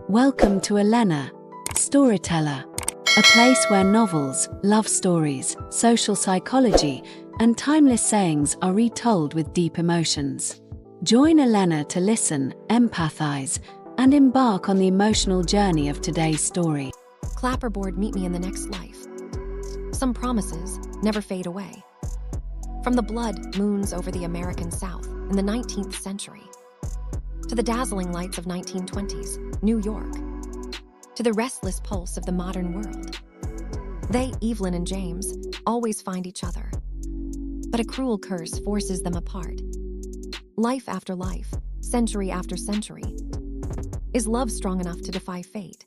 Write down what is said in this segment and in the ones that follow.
Welcome to Elena, Storyteller, a place where novels, love stories, social psychology, and timeless sayings are retold with deep emotions. Join Elena to listen, empathize, and embark on the emotional journey of today's story. Clapperboard, meet me in the next life. Some promises never fade away. From the blood moons over the American South in the 19th century, to the dazzling lights of 1920s New York, to the restless pulse of the modern world. They, Evelyn and James, always find each other. But a cruel curse forces them apart. Life after life, century after century. Is love strong enough to defy fate?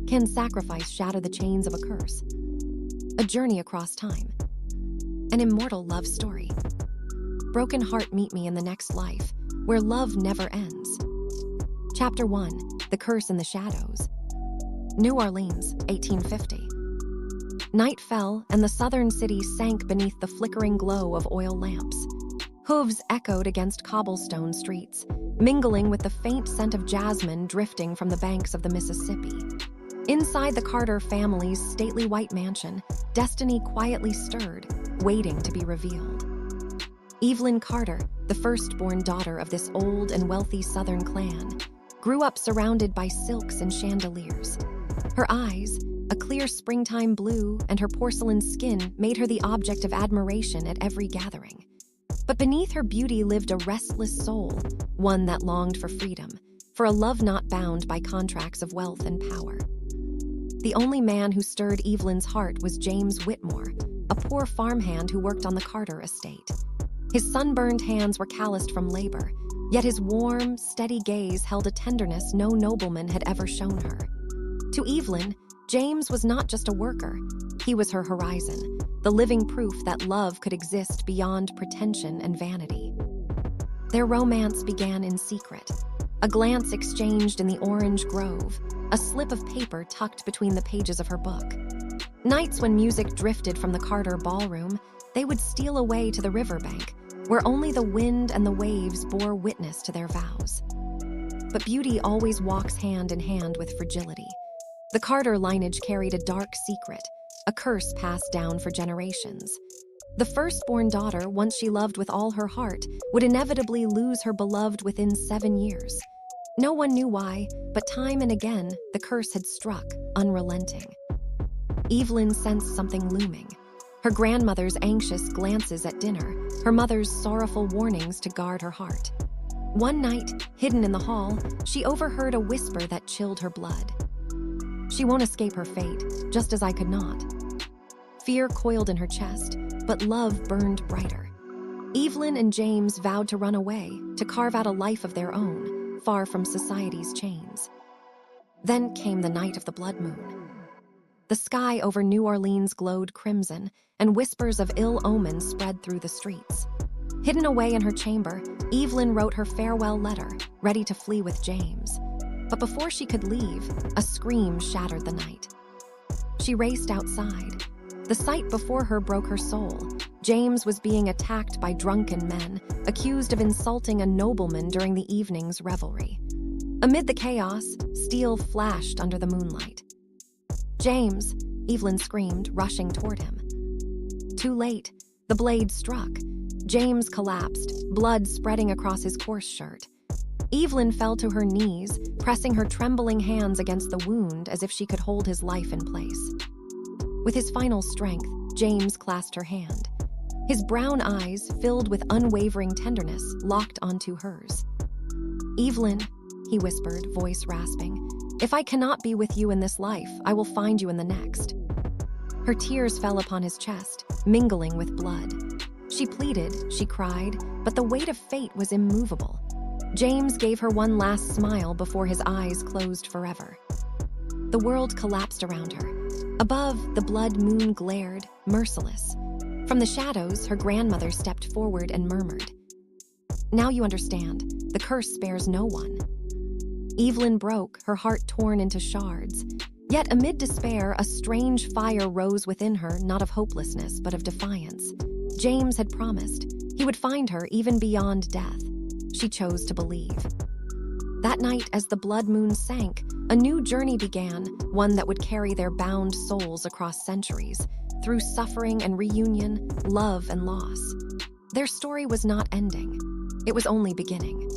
Can sacrifice shatter the chains of a curse? A journey across time. An immortal love story. Broken Heart, meet me in the next life, where love never ends. Chapter 1, The Curse in the Shadows. New Orleans, 1850. Night fell, and the southern city sank beneath the flickering glow of oil lamps. Hooves echoed against cobblestone streets, mingling with the faint scent of jasmine drifting from the banks of the Mississippi. Inside the Carter family's stately white mansion, destiny quietly stirred, waiting to be revealed. Evelyn Carter, the firstborn daughter of this old and wealthy Southern clan, grew up surrounded by silks and chandeliers. Her eyes, a clear springtime blue, and her porcelain skin made her the object of admiration at every gathering. But beneath her beauty lived a restless soul, one that longed for freedom, for a love not bound by contracts of wealth and power. The only man who stirred Evelyn's heart was James Whitmore, a poor farmhand who worked on the Carter estate. His sunburned hands were calloused from labor, yet his warm, steady gaze held a tenderness no nobleman had ever shown her. To Evelyn, James was not just a worker. He was her horizon, the living proof that love could exist beyond pretension and vanity. Their romance began in secret. A glance exchanged in the orange grove, a slip of paper tucked between the pages of her book. Nights when music drifted from the Carter ballroom, they would steal away to the riverbank, where only the wind and the waves bore witness to their vows. But beauty always walks hand in hand with fragility. The Carter lineage carried a dark secret, a curse passed down for generations. The firstborn daughter, once she loved with all her heart, would inevitably lose her beloved within 7 years. No one knew why, but time and again, the curse had struck, unrelenting. Evelyn sensed something looming. Her grandmother's anxious glances at dinner, her mother's sorrowful warnings to guard her heart. One night, hidden in the hall, she overheard a whisper that chilled her blood. She won't escape her fate, just as I could not. Fear coiled in her chest, but love burned brighter. Evelyn and James vowed to run away, to carve out a life of their own, far from society's chains. Then came the night of the blood moon. The sky over New Orleans glowed crimson, and whispers of ill omen spread through the streets. Hidden away in her chamber, Evelyn wrote her farewell letter, ready to flee with James. But before she could leave, a scream shattered the night. She raced outside. The sight before her broke her soul. James was being attacked by drunken men, accused of insulting a nobleman during the evening's revelry. Amid the chaos, steel flashed under the moonlight. "James!" Evelyn screamed, rushing toward him. Too late, the blade struck. James collapsed, blood spreading across his coarse shirt. Evelyn fell to her knees, pressing her trembling hands against the wound as if she could hold his life in place. With his final strength, James clasped her hand. His brown eyes, filled with unwavering tenderness, locked onto hers. "Evelyn," he whispered, voice rasping, "if I cannot be with you in this life, I will find you in the next." Her tears fell upon his chest, mingling with blood. She pleaded, she cried, but the weight of fate was immovable. James gave her one last smile before his eyes closed forever. The world collapsed around her. Above, the blood moon glared, merciless. From the shadows, her grandmother stepped forward and murmured, "Now you understand, the curse spares no one." Evelyn broke, her heart torn into shards. Yet amid despair, a strange fire rose within her, not of hopelessness, but of defiance. James had promised he would find her even beyond death. She chose to believe. That night, as the blood moon sank, A new journey began, one that would carry their bound souls across centuries, through suffering and reunion, love and loss. Their story was not ending. It was only beginning.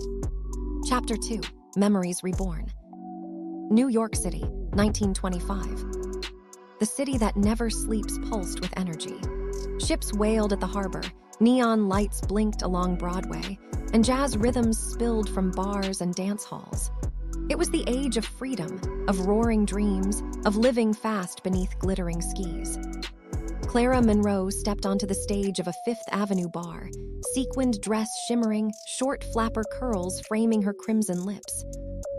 Chapter 2, Memories Reborn. New York City, 1925. The city that never sleeps pulsed with energy. Ships wailed at the harbor, neon lights blinked along Broadway, and jazz rhythms spilled from bars and dance halls. It was the age of freedom, of roaring dreams, of living fast beneath glittering skis. Clara Monroe stepped onto the stage of a Fifth Avenue bar, sequined dress shimmering, short flapper curls framing her crimson lips.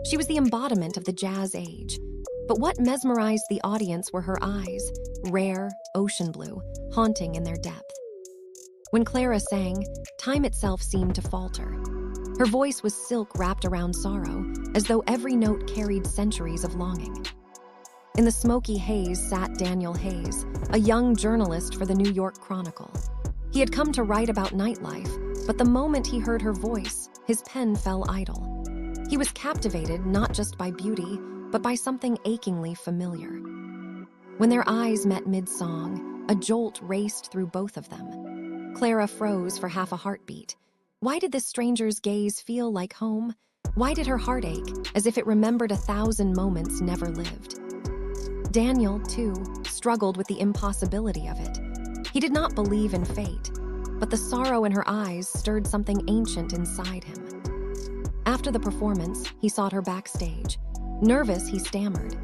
She was the embodiment of the jazz age. But what mesmerized the audience were her eyes, rare, ocean blue, haunting in their depth. When Clara sang, time itself seemed to falter. Her voice was silk wrapped around sorrow, as though every note carried centuries of longing. In the smoky haze sat Daniel Hayes, a young journalist for the New York Chronicle. He had come to write about nightlife, but the moment he heard her voice, his pen fell idle. He was captivated not just by beauty, but by something achingly familiar. When their eyes met mid-song, a jolt raced through both of them. Clara froze for half a heartbeat. Why did this stranger's gaze feel like home? Why did her heart ache, as if it remembered 1,000 moments never lived? Daniel, too, struggled with the impossibility of it. He did not believe in fate, but the sorrow in her eyes stirred something ancient inside him. After the performance, he sought her backstage. Nervous, he stammered,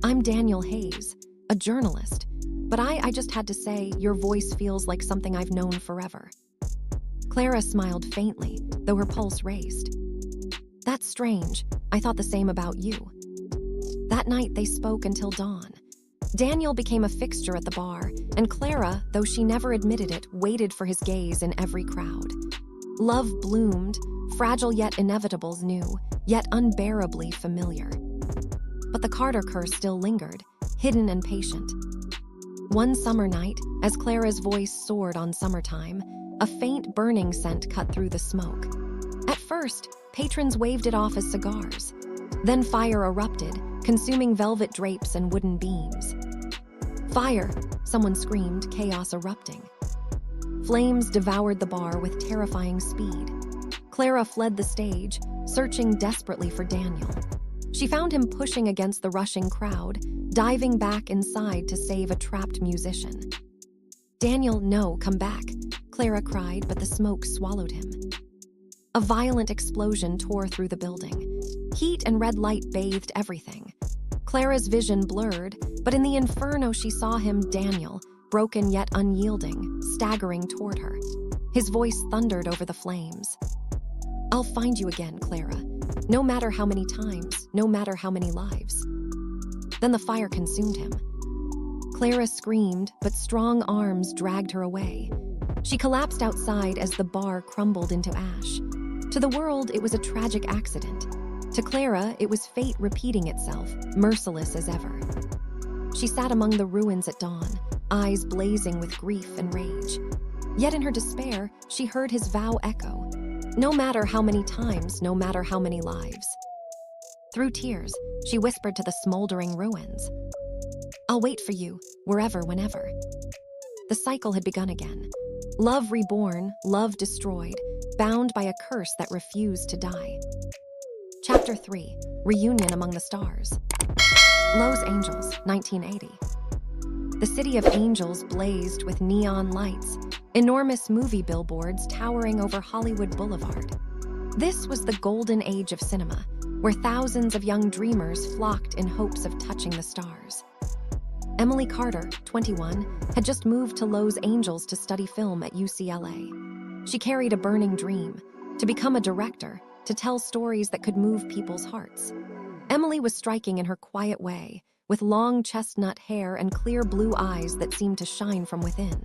"I'm Daniel Hayes, a journalist, but I just had to say your voice feels like something I've known forever." Clara smiled faintly, though her pulse raced. "That's strange. I thought the same about you." That night, they spoke until dawn. Daniel became a fixture at the bar, and Clara, though she never admitted it, waited for his gaze in every crowd. Love bloomed, fragile yet inevitables new, yet unbearably familiar. But the Carter curse still lingered, hidden and patient. One summer night, as Clara's voice soared on Summertime, a faint burning scent cut through the smoke. At first, patrons waved it off as cigars. Then fire erupted, consuming velvet drapes and wooden beams. "Fire!" someone screamed, chaos erupting. Flames devoured the bar with terrifying speed. Clara fled the stage, searching desperately for Daniel. She found him pushing against the rushing crowd, diving back inside to save a trapped musician. "Daniel, no, come back," Clara cried, but the smoke swallowed him. A violent explosion tore through the building. Heat and red light bathed everything. Clara's vision blurred, but in the inferno she saw him, Daniel, broken yet unyielding, staggering toward her. His voice thundered over the flames. "I'll find you again, Clara. No matter how many times, no matter how many lives." Then the fire consumed him. Clara screamed, but strong arms dragged her away. She collapsed outside as the bar crumbled into ash. To the world, it was a tragic accident. To Clara, it was fate repeating itself, merciless as ever. She sat among the ruins at dawn, eyes blazing with grief and rage. Yet in her despair, she heard his vow echo. No matter how many times, no matter how many lives. Through tears, she whispered to the smoldering ruins, "I'll wait for you, wherever, whenever." The cycle had begun again. Love reborn, love destroyed, bound by a curse that refused to die. Chapter 3, Reunion Among the Stars. Los Angeles, 1980. The city of angels blazed with neon lights, enormous movie billboards towering over Hollywood Boulevard. This was the golden age of cinema, where thousands of young dreamers flocked in hopes of touching the stars. Emily Carter, 21, had just moved to Los Angeles to study film at UCLA. She carried a burning dream, to become a director, to tell stories that could move people's hearts. Emily was striking in her quiet way, with long chestnut hair and clear blue eyes that seemed to shine from within.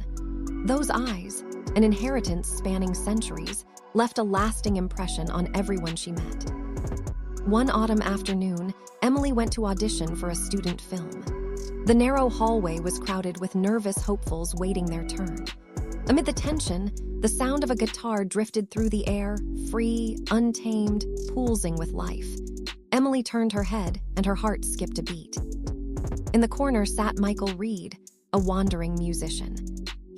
Those eyes, an inheritance spanning centuries, left a lasting impression on everyone she met. One autumn afternoon, Emily went to audition for a student film. The narrow hallway was crowded with nervous hopefuls waiting their turn. Amid the tension, the sound of a guitar drifted through the air, free, untamed, pulsing with life. Emily turned her head, and her heart skipped a beat. In the corner sat Michael Reed, a wandering musician.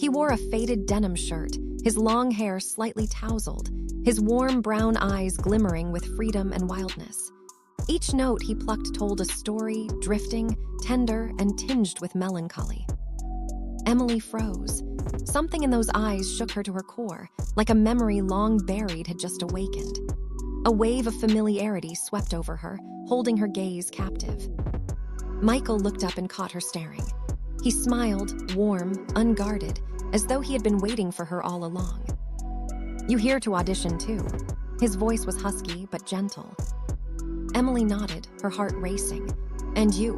He wore a faded denim shirt, his long hair slightly tousled, his warm brown eyes glimmering with freedom and wildness. Each note he plucked told a story, drifting, tender, and tinged with melancholy. Emily froze. Something in those eyes shook her to her core, like a memory long buried had just awakened. A wave of familiarity swept over her, holding her gaze captive. Michael looked up and caught her staring. He smiled, warm, unguarded, as though he had been waiting for her all along. "You here to audition too?" His voice was husky but gentle. Emily nodded, her heart racing. "And you?"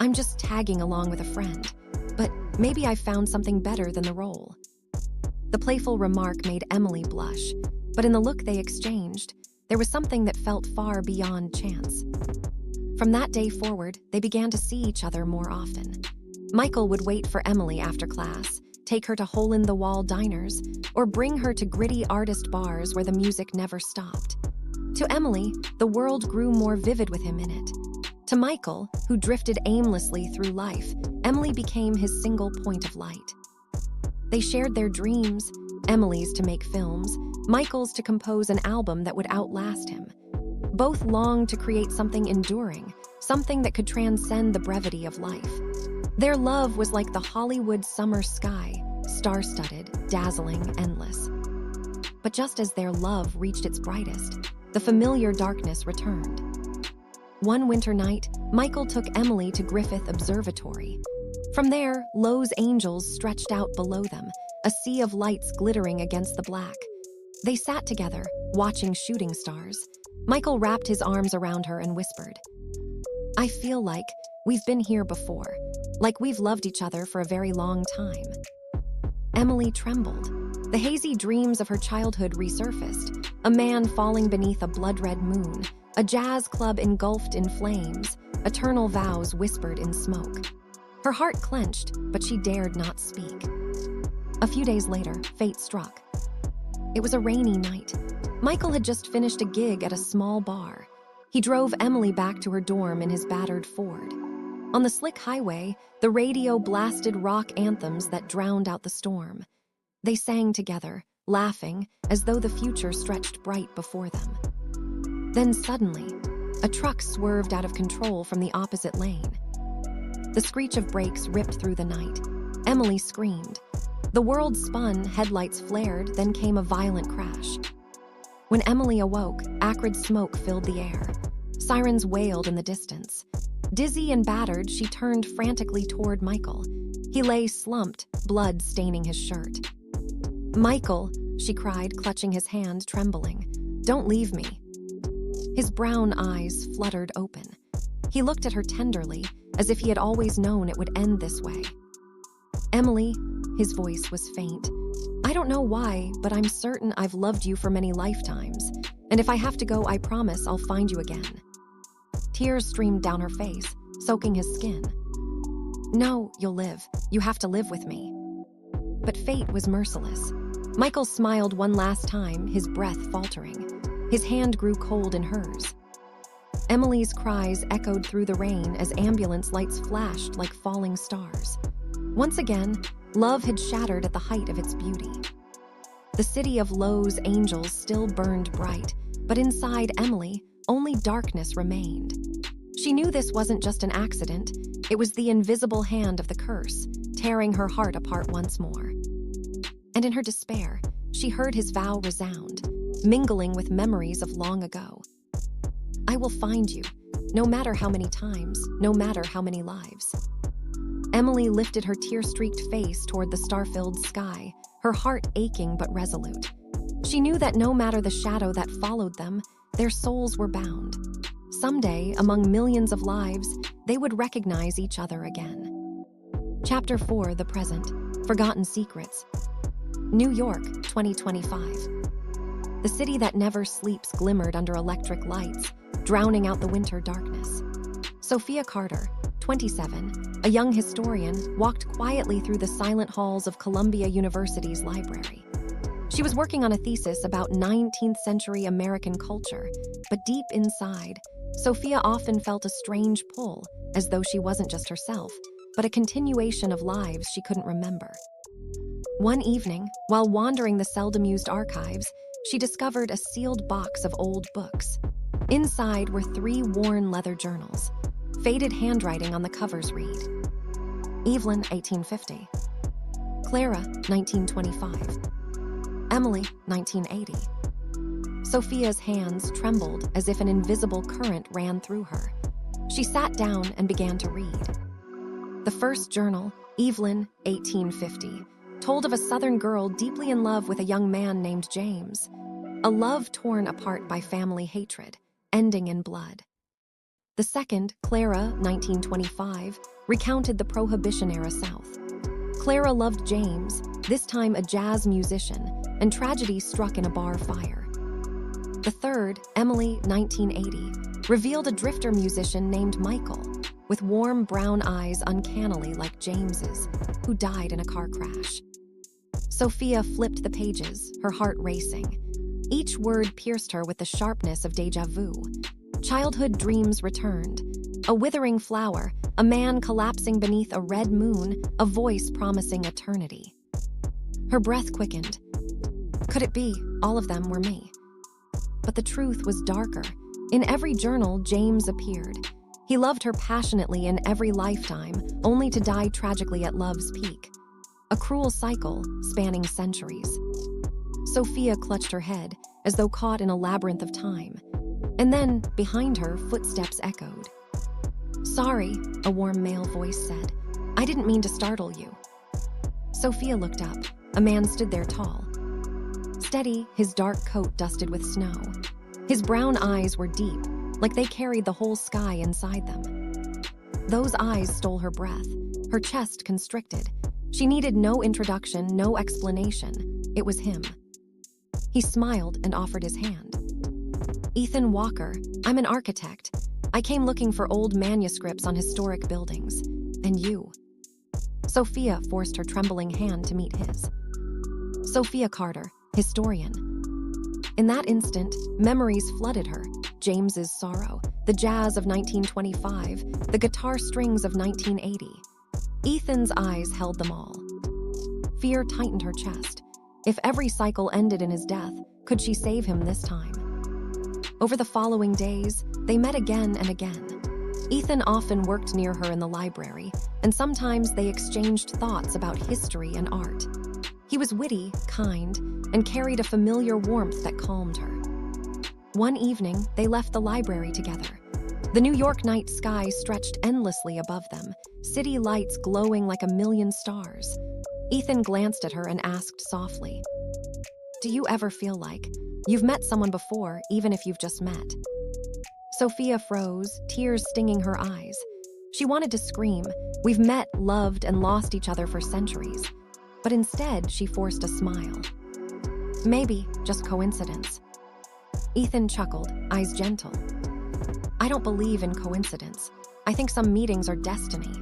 "I'm just tagging along with a friend, but maybe I found something better than the role." The playful remark made Emily blush, but in the look they exchanged, there was something that felt far beyond chance. From that day forward, they began to see each other more often. Michael would wait for Emily after class, take her to hole-in-the-wall diners, or bring her to gritty artist bars where the music never stopped. To Emily, the world grew more vivid with him in it. To Michael, who drifted aimlessly through life, Emily became his single point of light. They shared their dreams, Emily's to make films, Michael's to compose an album that would outlast him. Both longed to create something enduring, something that could transcend the brevity of life. Their love was like the Hollywood summer sky, star-studded, dazzling, endless. But just as their love reached its brightest, the familiar darkness returned. One winter night, Michael took Emily to Griffith Observatory. From there, Lowe's angels stretched out below them, a sea of lights glittering against the black. They sat together, watching shooting stars. Michael wrapped his arms around her and whispered, "I feel like we've been here before, like we've loved each other for a very long time." Emily trembled. The hazy dreams of her childhood resurfaced, a man falling beneath a blood-red moon, a jazz club engulfed in flames, eternal vows whispered in smoke. Her heart clenched, but she dared not speak. A few days later, fate struck. It was a rainy night. Michael had just finished a gig at a small bar. He drove Emily back to her dorm in his battered Ford. On the slick highway, the radio blasted rock anthems that drowned out the storm. They sang together, laughing, as though the future stretched bright before them. Then suddenly, a truck swerved out of control from the opposite lane. The screech of brakes ripped through the night. Emily screamed. The world spun, headlights flared, then came a violent crash. When Emily awoke, acrid smoke filled the air. Sirens wailed in the distance. Dizzy and battered, she turned frantically toward Michael. He lay slumped, blood staining his shirt. "Michael," she cried, clutching his hand, trembling. "Don't leave me." His brown eyes fluttered open. He looked at her tenderly, as if he had always known it would end this way. "Emily," his voice was faint. "I don't know why, but I'm certain I've loved you for many lifetimes. And if I have to go, I promise I'll find you again." Tears streamed down her face, soaking his skin. "No, you'll live. You have to live with me." But fate was merciless. Michael smiled one last time, his breath faltering. His hand grew cold in hers. Emily's cries echoed through the rain as ambulance lights flashed like falling stars. Once again, love had shattered at the height of its beauty. The city of Lowe's angels still burned bright, but inside Emily, only darkness remained. She knew this wasn't just an accident, it was the invisible hand of the curse, tearing her heart apart once more. And in her despair, she heard his vow resound, mingling with memories of long ago. "I will find you, no matter how many times, no matter how many lives." Emily lifted her tear-streaked face toward the star-filled sky, her heart aching but resolute. She knew that no matter the shadow that followed them, their souls were bound. Someday, among millions of lives, they would recognize each other again. Chapter 4, The Present, Forgotten Secrets. New York, 2025. The city that never sleeps glimmered under electric lights, drowning out the winter darkness. Sophia Carter, 27, a young historian, walked quietly through the silent halls of Columbia University's library. She was working on a thesis about 19th century American culture, but deep inside, Sophia often felt a strange pull, as though she wasn't just herself, but a continuation of lives she couldn't remember. One evening, while wandering the seldom-used archives, she discovered a sealed box of old books. Inside were 3 worn leather journals. Faded handwriting on the covers read, Evelyn, 1850. Clara, 1925. Emily, 1980. Sophia's hands trembled as if an invisible current ran through her. She sat down and began to read. The first journal, Evelyn, 1850, told of a Southern girl deeply in love with a young man named James. A love torn apart by family hatred, ending in blood. The second, Clara, 1925, recounted the Prohibition-era South. Clara loved James, this time a jazz musician, and tragedy struck in a bar fire. The third, Emily, 1980, revealed a drifter musician named Michael, with warm brown eyes uncannily like James's, who died in a car crash. Sophia flipped the pages, her heart racing. Each word pierced her with the sharpness of déjà vu. Childhood dreams returned. A withering flower, a man collapsing beneath a red moon, a voice promising eternity. Her breath quickened. Could it be all of them were me? But the truth was darker. In every journal, James appeared. He loved her passionately in every lifetime, only to die tragically at love's peak. A cruel cycle spanning centuries. Sophia clutched her head, as though caught in a labyrinth of time. And then, behind her, footsteps echoed. "Sorry," a warm male voice said. "I didn't mean to startle you." Sophia looked up. A man stood there tall. Steady, his dark coat dusted with snow. His brown eyes were deep, like they carried the whole sky inside them. Those eyes stole her breath, her chest constricted. She needed no introduction, no explanation. It was him. He smiled and offered his hand. "Ethan Walker, I'm an architect. I came looking for old manuscripts on historic buildings. And you?" Sophia forced her trembling hand to meet his. Sophia Carter, historian. In that instant, memories flooded her. James's sorrow, the jazz of 1925, the guitar strings of 1980. Ethan's eyes held them all. Fear tightened her chest. If every cycle ended in his death, could she save him this time? Over the following days, they met again and again. Ethan often worked near her in the library, and sometimes they exchanged thoughts about history and art. He was witty, kind, and carried a familiar warmth that calmed her. One evening, they left the library together. The New York night sky stretched endlessly above them, city lights glowing like a million stars. Ethan glanced at her and asked softly, "Do you ever feel like you've met someone before, even if you've just met?" Sophia froze, tears stinging her eyes. She wanted to scream, "We've met, loved, and lost each other for centuries." But instead, she forced a smile. "Maybe just coincidence." Ethan chuckled, eyes gentle. "I don't believe in coincidence. I think some meetings are destiny."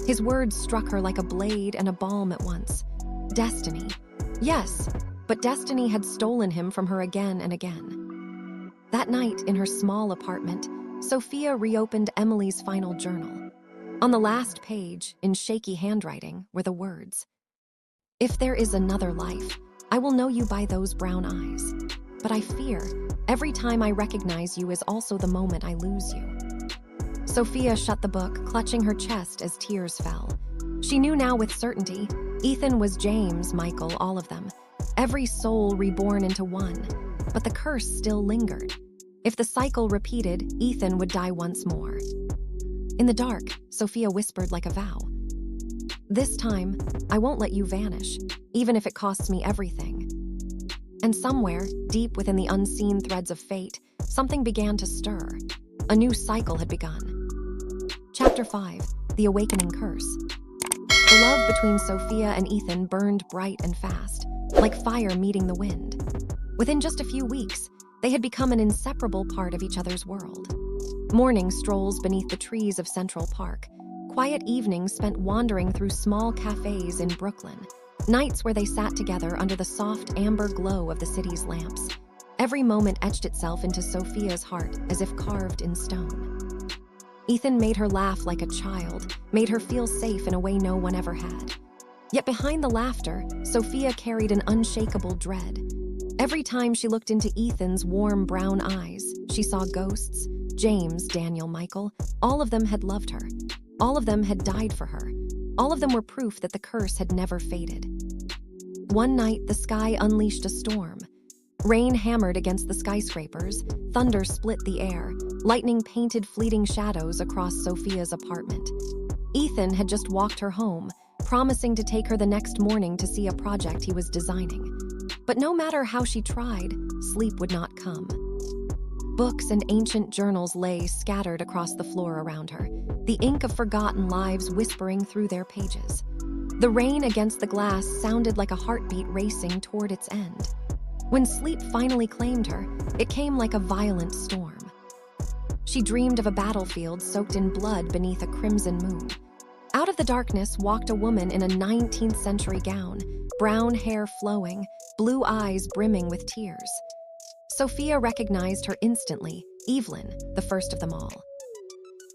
His words struck her like a blade and a balm at once. Destiny. Yes, but destiny had stolen him from her again and again. That night, in her small apartment, Sophia reopened Emily's final journal. On the last page, in shaky handwriting, were the words, "If there is another life, I will know you by those brown eyes. But I fear, every time I recognize you is also the moment I lose you." Sophia shut the book, clutching her chest as tears fell. She knew now with certainty, Ethan was James, Michael, all of them. Every soul reborn into one. But the curse still lingered. If the cycle repeated, Ethan would die once more. In the dark, Sophia whispered like a vow. "This time, I won't let you vanish, even if it costs me everything." And somewhere, deep within the unseen threads of fate, something began to stir. A new cycle had begun. Chapter 5, The Awakening Curse. The love between Sophia and Ethan burned bright and fast, like fire meeting the wind. Within just a few weeks, they had become an inseparable part of each other's world. Morning strolls beneath the trees of Central Park, quiet evenings spent wandering through small cafes in Brooklyn, nights where they sat together under the soft amber glow of the city's lamps. Every moment etched itself into Sophia's heart as if carved in stone. Ethan made her laugh like a child, made her feel safe in a way no one ever had. Yet behind the laughter, Sophia carried an unshakable dread. Every time she looked into Ethan's warm brown eyes, she saw ghosts. James, Daniel, Michael, all of them had loved her. All of them had died for her. All of them were proof that the curse had never faded. One night, the sky unleashed a storm. Rain hammered against the skyscrapers, thunder split the air, lightning painted fleeting shadows across Sophia's apartment. Ethan had just walked her home, promising to take her the next morning to see a project he was designing. But no matter how she tried, sleep would not come. Books and ancient journals lay scattered across the floor around her, the ink of forgotten lives whispering through their pages. The rain against the glass sounded like a heartbeat racing toward its end. When sleep finally claimed her, it came like a violent storm. She dreamed of a battlefield soaked in blood beneath a crimson moon. Out of the darkness walked a woman in a 19th century gown, brown hair flowing, blue eyes brimming with tears. Sophia recognized her instantly, Evelyn, the first of them all.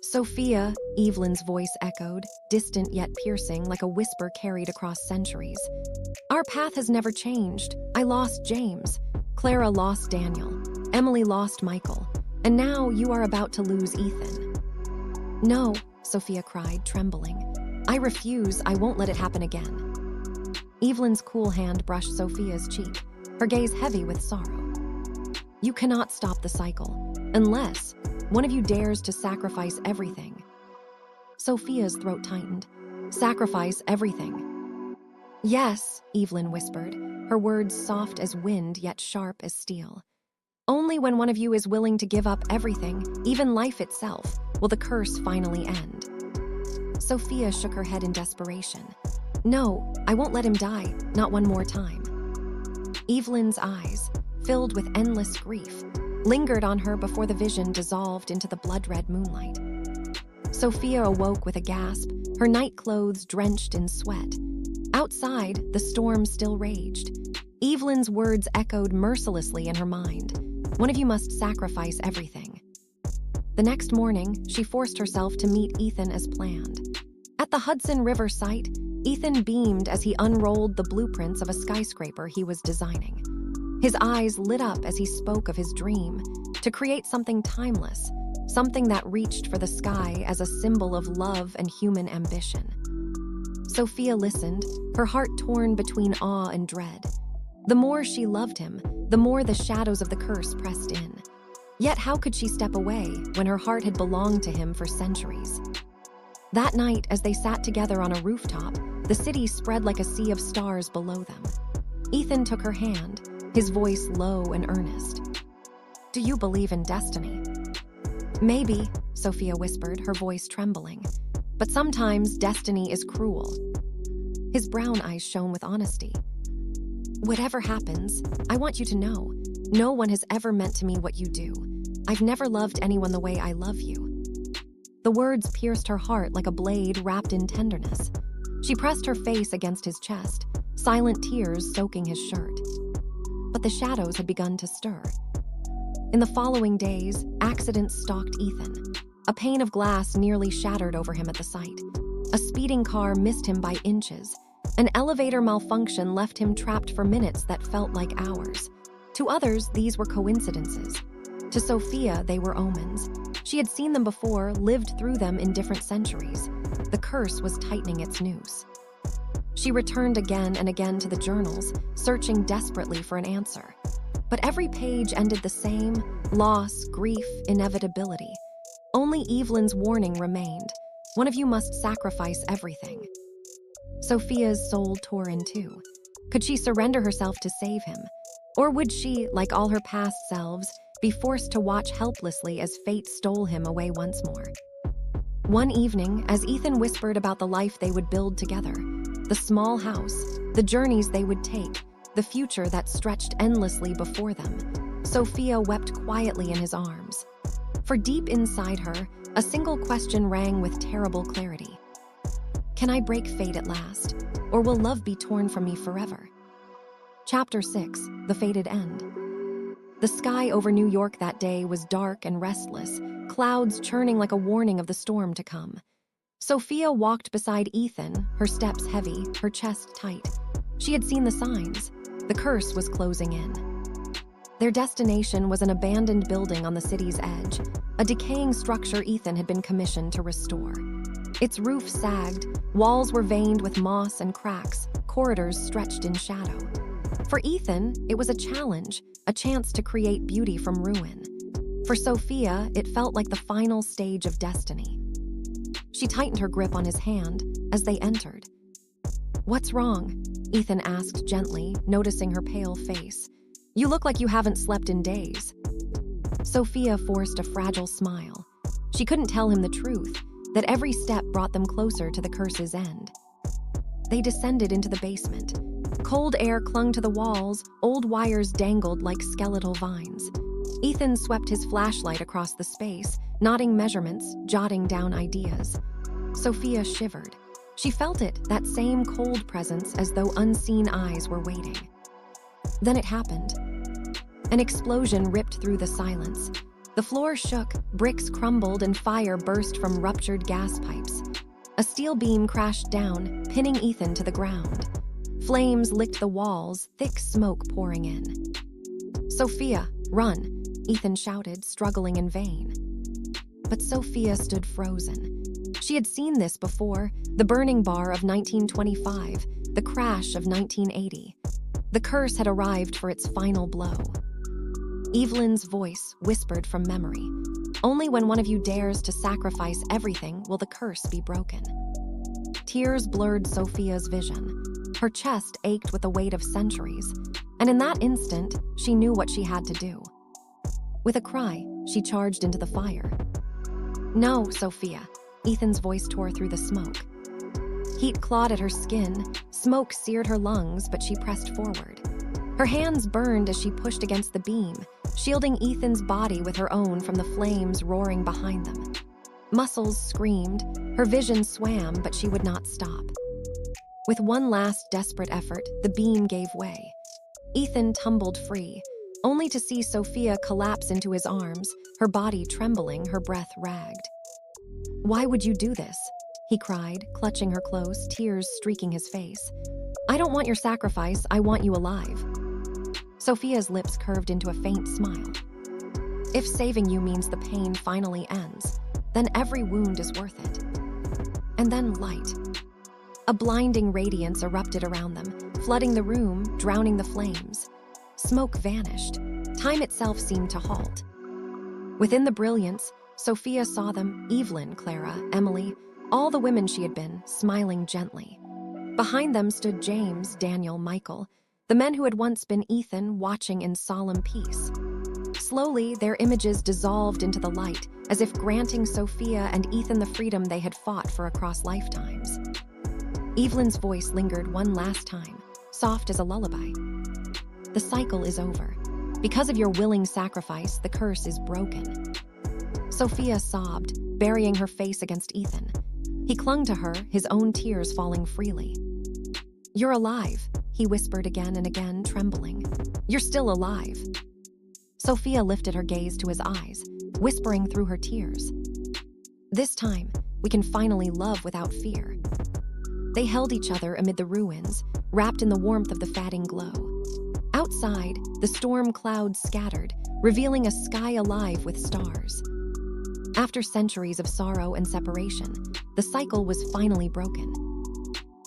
Sophia, Evelyn's voice echoed, distant yet piercing, like a whisper carried across centuries. Our path has never changed. I lost James. Clara lost Daniel. Emily lost Michael. And now you are about to lose Ethan. No, Sophia cried, trembling. I refuse. I won't let it happen again. Evelyn's cool hand brushed Sophia's cheek, her gaze heavy with sorrow. You cannot stop the cycle, unless one of you dares to sacrifice everything. Sophia's throat tightened. Sacrifice everything. Yes, Evelyn whispered, her words soft as wind yet sharp as steel. Only when one of you is willing to give up everything, even life itself, will the curse finally end. Sophia shook her head in desperation. No, I won't let him die, not one more time. Evelyn's eyes, filled with endless grief, lingered on her before the vision dissolved into the blood-red moonlight. Sophia awoke with a gasp, her night clothes drenched in sweat. Outside, the storm still raged. Evelyn's words echoed mercilessly in her mind. One of you must sacrifice everything. The next morning, she forced herself to meet Ethan as planned. At the Hudson River site, Ethan beamed as he unrolled the blueprints of a skyscraper he was designing. His eyes lit up as he spoke of his dream, to create something timeless, something that reached for the sky as a symbol of love and human ambition. Sophia listened, her heart torn between awe and dread. The more she loved him, the more the shadows of the curse pressed in. Yet how could she step away when her heart had belonged to him for centuries? That night, as they sat together on a rooftop, the city spread like a sea of stars below them. Ethan took her hand, his voice low and earnest. Do you believe in destiny? Maybe, Sophia whispered, her voice trembling. But sometimes destiny is cruel. His brown eyes shone with honesty. Whatever happens, I want you to know, no one has ever meant to me what you do. I've never loved anyone the way I love you. The words pierced her heart like a blade wrapped in tenderness. She pressed her face against his chest, silent tears soaking his shirt. But the shadows had begun to stir. In the following days, accidents stalked Ethan. A pane of glass nearly shattered over him at the site. A speeding car missed him by inches. An elevator malfunction left him trapped for minutes that felt like hours. To others, these were coincidences. To Sophia, they were omens. She had seen them before, lived through them in different centuries. The curse was tightening its noose. She returned again and again to the journals, searching desperately for an answer. But every page ended the same: loss, grief, inevitability. Only Evelyn's warning remained. One of you must sacrifice everything. Sophia's soul tore in two. Could she surrender herself to save him? Or would she, like all her past selves, be forced to watch helplessly as fate stole him away once more? One evening, as Ethan whispered about the life they would build together, the small house, the journeys they would take, the future that stretched endlessly before them, Sophia wept quietly in his arms. For deep inside her, a single question rang with terrible clarity. Can I break fate at last, or will love be torn from me forever? Chapter 6, The Fated End. The sky over New York that day was dark and restless, clouds churning like a warning of the storm to come. Sophia walked beside Ethan, her steps heavy, her chest tight. She had seen the signs. The curse was closing in. Their destination was an abandoned building on the city's edge, a decaying structure Ethan had been commissioned to restore. Its roof sagged, walls were veined with moss and cracks, corridors stretched in shadow. For Ethan, it was a challenge, a chance to create beauty from ruin. For Sophia, it felt like the final stage of destiny. She tightened her grip on his hand as they entered. "What's wrong?" Ethan asked gently, noticing her pale face. "You look like you haven't slept in days." Sophia forced a fragile smile. She couldn't tell him the truth, that every step brought them closer to the curse's end. They descended into the basement. Cold air clung to the walls, old wires dangled like skeletal vines. Ethan swept his flashlight across the space, nodding measurements, jotting down ideas. Sophia shivered. She felt it, that same cold presence, as though unseen eyes were waiting. Then it happened. An explosion ripped through the silence. The floor shook, bricks crumbled, and fire burst from ruptured gas pipes. A steel beam crashed down, pinning Ethan to the ground. Flames licked the walls, thick smoke pouring in. "Sophia, run!" Ethan shouted, struggling in vain. But Sophia stood frozen. She had seen this before, the burning bar of 1925, the crash of 1980. The curse had arrived for its final blow. Evelyn's voice whispered from memory. "Only when one of you dares to sacrifice everything will the curse be broken." Tears blurred Sophia's vision. Her chest ached with the weight of centuries, and in that instant, she knew what she had to do. With a cry, she charged into the fire. "No, Sophia," Ethan's voice tore through the smoke. Heat clawed at her skin, smoke seared her lungs, but she pressed forward. Her hands burned as she pushed against the beam, shielding Ethan's body with her own from the flames roaring behind them. Muscles screamed, her vision swam, but she would not stop. With one last desperate effort, the beam gave way. Ethan tumbled free, only to see Sophia collapse into his arms, her body trembling, her breath ragged. "Why would you do this?" he cried, clutching her close, tears streaking his face. "I don't want your sacrifice, I want you alive." Sophia's lips curved into a faint smile. "If saving you means the pain finally ends, then every wound is worth it." And then light. A blinding radiance erupted around them, flooding the room, drowning the flames. Smoke vanished. Time itself seemed to halt. Within the brilliance, Sophia saw them, Evelyn, Clara, Emily, all the women she had been, smiling gently. Behind them stood James, Daniel, Michael, the men who had once been Ethan, watching in solemn peace. Slowly, their images dissolved into the light, as if granting Sophia and Ethan the freedom they had fought for across lifetimes. Evelyn's voice lingered one last time, soft as a lullaby. "The cycle is over. Because of your willing sacrifice, the curse is broken." Sophia sobbed, burying her face against Ethan. He clung to her, his own tears falling freely. "You're alive," he whispered again and again, trembling. "You're still alive." Sophia lifted her gaze to his eyes, whispering through her tears. "This time, we can finally love without fear." They held each other amid the ruins, wrapped in the warmth of the fading glow. Outside, the storm clouds scattered, revealing a sky alive with stars. After centuries of sorrow and separation, the cycle was finally broken.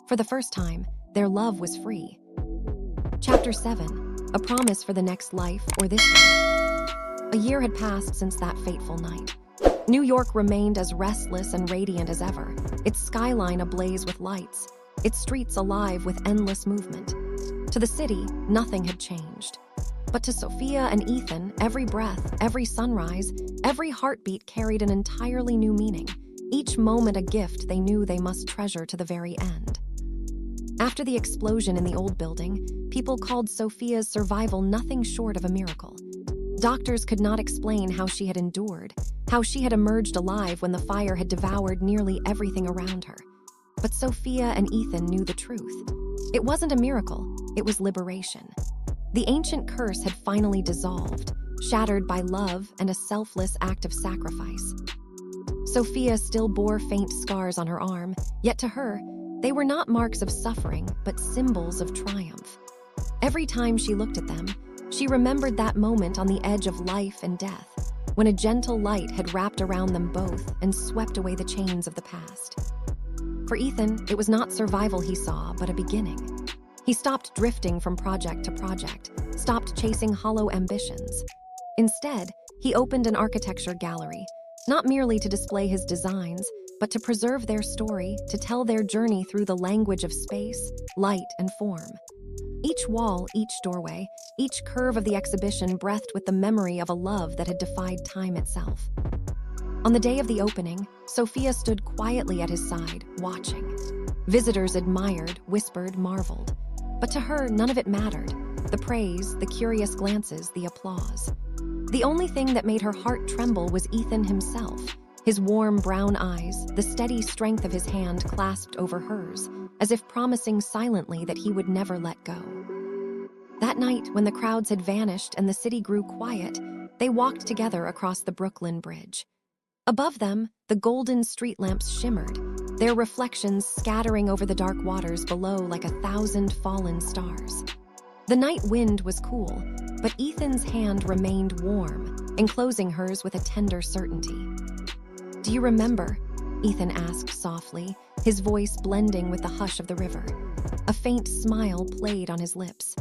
For the first time, their love was free. Chapter 7, A Promise for the Next Life or This One. A year had passed since that fateful night. New York remained as restless and radiant as ever, its skyline ablaze with lights, its streets alive with endless movement. To the city, nothing had changed. But to Sophia and Ethan, every breath, every sunrise, every heartbeat carried an entirely new meaning, each moment a gift they knew they must treasure to the very end. After the explosion in the old building, people called Sophia's survival nothing short of a miracle. Doctors could not explain how she had endured, how she had emerged alive when the fire had devoured nearly everything around her. But Sophia and Ethan knew the truth. It wasn't a miracle, it was liberation. The ancient curse had finally dissolved, shattered by love and a selfless act of sacrifice. Sophia still bore faint scars on her arm, yet to her, they were not marks of suffering, but symbols of triumph. Every time she looked at them, she remembered that moment on the edge of life and death, when a gentle light had wrapped around them both and swept away the chains of the past. For Ethan, it was not survival he saw, but a beginning. He stopped drifting from project to project, stopped chasing hollow ambitions. Instead, he opened an architecture gallery, not merely to display his designs, but to preserve their story, to tell their journey through the language of space, light, and form. Each wall, each doorway, each curve of the exhibition breathed with the memory of a love that had defied time itself. On the day of the opening, Sophia stood quietly at his side, watching. Visitors admired, whispered, marveled. But to her, none of it mattered. The praise, the curious glances, the applause. The only thing that made her heart tremble was Ethan himself, his warm brown eyes, the steady strength of his hand clasped over hers, as if promising silently that he would never let go. That night, when the crowds had vanished and the city grew quiet, they walked together across the Brooklyn Bridge. Above them, the golden street lamps shimmered, their reflections scattering over the dark waters below like 1,000 fallen stars. The night wind was cool, but Ethan's hand remained warm, enclosing hers with a tender certainty. "Do you remember?" Ethan asked softly, his voice blending with the hush of the river. A faint smile played on his lips.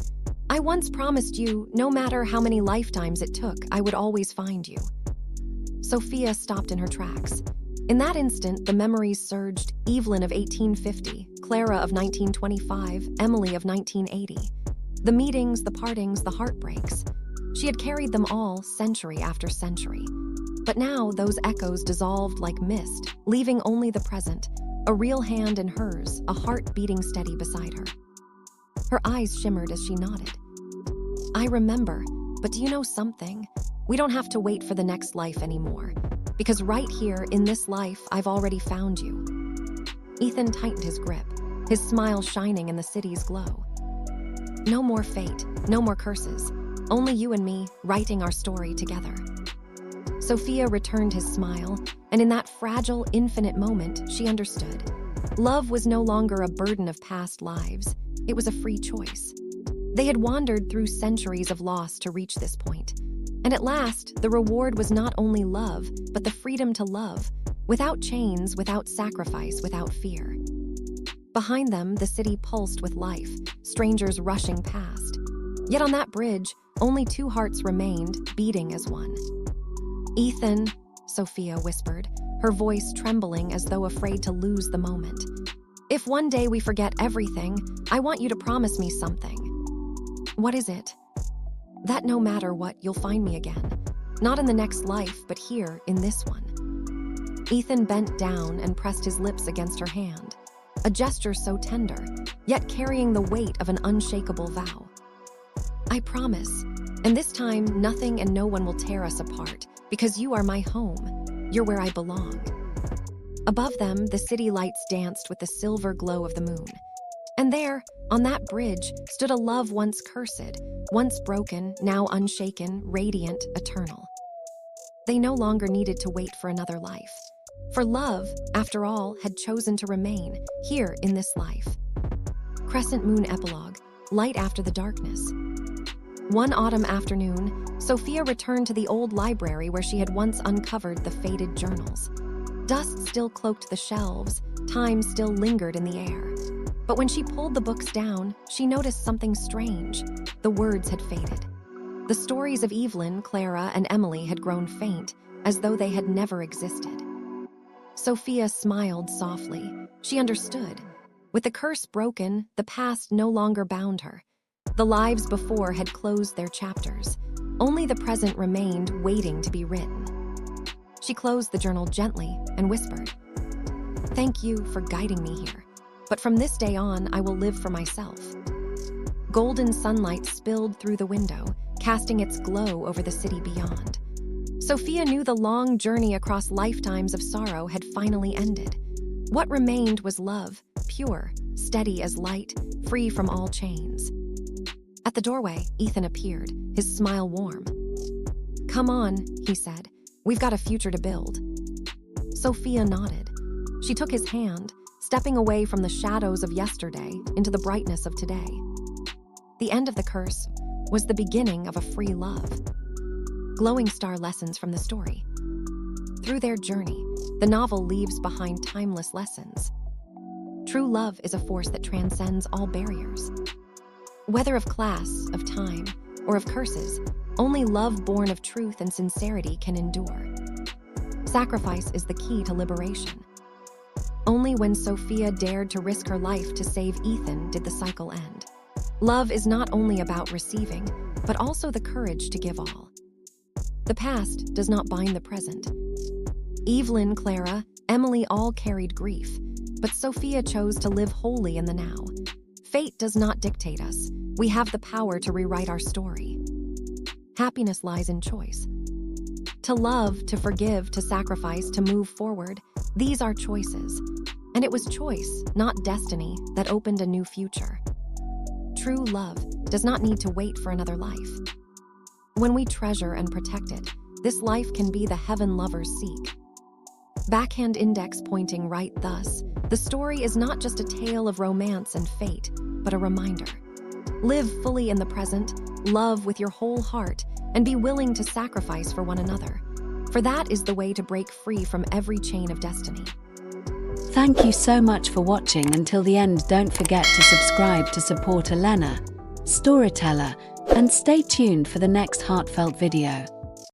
"I once promised you, no matter how many lifetimes it took, I would always find you." Sophia stopped in her tracks. In that instant, the memories surged: Evelyn of 1850, Clara of 1925, Emily of 1980. The meetings, the partings, the heartbreaks. She had carried them all century after century. But now those echoes dissolved like mist, leaving only the present, a real hand in hers, a heart beating steady beside her. Her eyes shimmered as she nodded. "I remember, but do you know something? We don't have to wait for the next life anymore. Because right here, in this life, I've already found you." Ethan tightened his grip, his smile shining in the city's glow. "No more fate, no more curses. Only you and me, writing our story together." Sophia returned his smile, and in that fragile, infinite moment, she understood. Love was no longer a burden of past lives. It was a free choice. They had wandered through centuries of loss to reach this point. And at last, the reward was not only love, but the freedom to love, without chains, without sacrifice, without fear. Behind them, the city pulsed with life, strangers rushing past. Yet on that bridge, only two hearts remained, beating as one. "Ethan," Sophia whispered, her voice trembling as though afraid to lose the moment. "If one day we forget everything, I want you to promise me something." "What is it?" "That no matter what, you'll find me again. Not in the next life, but here, in this one." Ethan bent down and pressed his lips against her hand, a gesture so tender, yet carrying the weight of an unshakable vow. "I promise, and this time nothing and no one will tear us apart, because you are my home. You're where I belong." Above them, the city lights danced with the silver glow of the moon. And there, on that bridge, stood a love once cursed, once broken, now unshaken, radiant, eternal. They no longer needed to wait for another life. For love, after all, had chosen to remain, here in this life. Crescent Moon Epilogue, Light After the Darkness. One autumn afternoon, Sophia returned to the old library where she had once uncovered the faded journals. Dust still cloaked the shelves, time still lingered in the air. But when she pulled the books down, she noticed something strange. The words had faded. The stories of Evelyn, Clara, and Emily had grown faint, as though they had never existed. Sophia smiled softly. She understood. With the curse broken, the past no longer bound her. The lives before had closed their chapters. Only the present remained, waiting to be written. She closed the journal gently and whispered, "Thank you for guiding me here. But from this day on, I will live for myself." Golden sunlight spilled through the window, casting its glow over the city beyond. Sophia knew the long journey across lifetimes of sorrow had finally ended. What remained was love, pure, steady as light, free from all chains. At the doorway, Ethan appeared, his smile warm. "Come on," he said. "We've got a future to build." Sophia nodded. She took his hand, stepping away from the shadows of yesterday into the brightness of today. The end of the curse was the beginning of a free love. Glowing star lessons from the story. Through their journey, the novel leaves behind timeless lessons. True love is a force that transcends all barriers. Whether of class, of time, or of curses, only love born of truth and sincerity can endure. Sacrifice is the key to liberation. Only when Sophia dared to risk her life to save Ethan did the cycle end. Love is not only about receiving, but also the courage to give all. The past does not bind the present. Evelyn, Clara, Emily all carried grief, but Sophia chose to live wholly in the now. Fate does not dictate us. We have the power to rewrite our story. Happiness lies in choice. To love, to forgive, to sacrifice, to move forward, these are choices. And it was choice, not destiny, that opened a new future. True love does not need to wait for another life. When we treasure and protect it, this life can be the heaven lovers seek. Backhand index pointing right thus, the story is not just a tale of romance and fate, but a reminder. Live fully in the present, love with your whole heart, and be willing to sacrifice for one another. For that is the way to break free from every chain of destiny. Thank you so much for watching until the end. Don't forget to subscribe to support Elena, Storyteller, and stay tuned for the next heartfelt video.